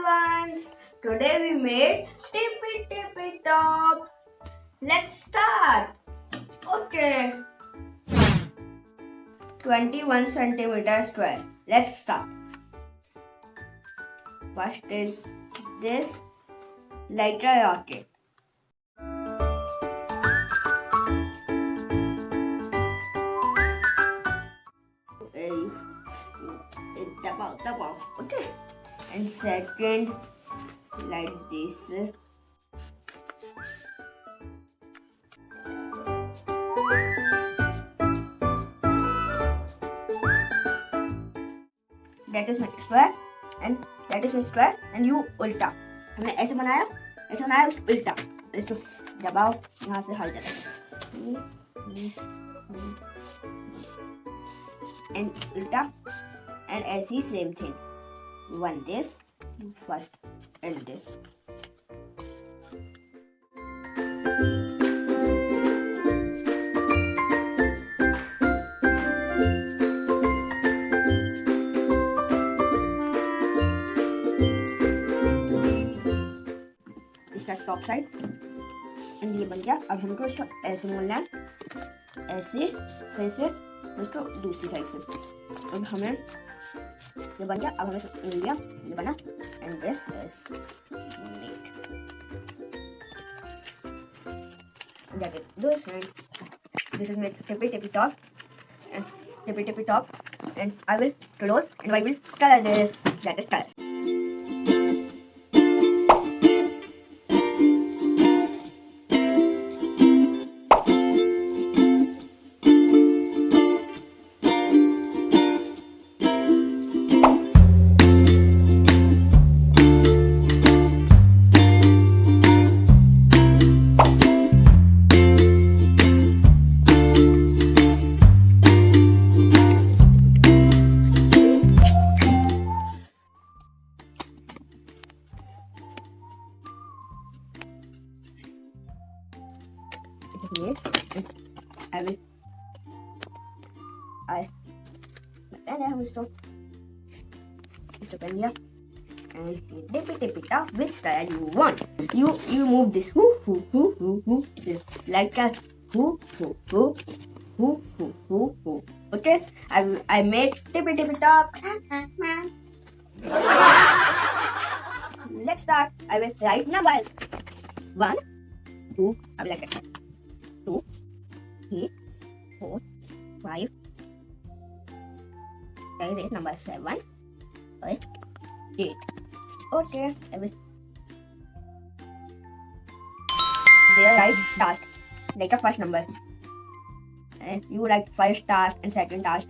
ones. Today we made tippy top. Let's start. Okay. 21 centimeter square. Let's start. First is this lighter rocket. Dabao. Okay. And second, like this. That is my square and that is my square and you उल्टा हमने ऐसे बनाया उसको उल्टा इसको दबाओ यहाँ से हर जगह and उल्टा and ऐसे ही same thing one this first and this top side and ये बन गया। अब हमको इसको ऐसे मोड़ना है ऐसे फिर से उसको दूसरी साइड से अब हमें ये बन गया। अब हमें मिल गया ये बना and this is neat this is my tippy top and tippy top and I will close and I will color this that is colors. And tippy top which style you want. You move this this like a hoo. Okay, I made tippy top. Let's start. I will write numbers 1 2 I will like it 2 3 4 5 guys it number 7 8 okay I will there write task like a first number and you write first task and second task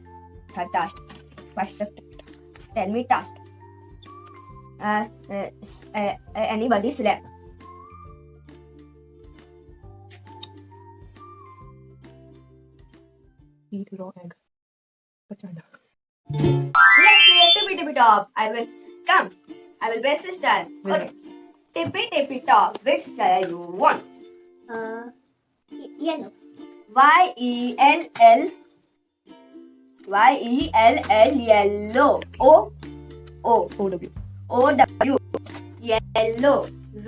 third task first tell me task anybody select eat raw egg pachana. Let's create tippy top. I will base this style. Okay. Tippy top. Which style you want? Yellow. Y-E-L-L yellow. O-W. O-W. Yellow.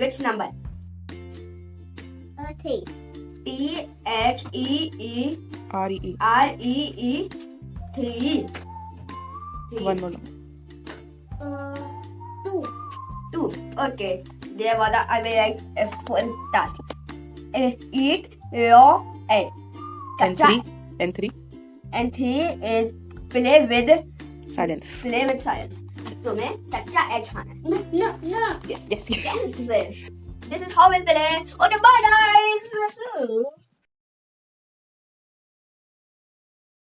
Which number? 3. T-H-E-E R-E-E. R-E-E 3. One more. 2. Okay. There was I will write a full task. Eat raw egg. And 3. And 3. And 3 is play with Silence. तुम्हें कच्चा egg खाना है. No. Yes. This is how we'll play. Okay, bye guys.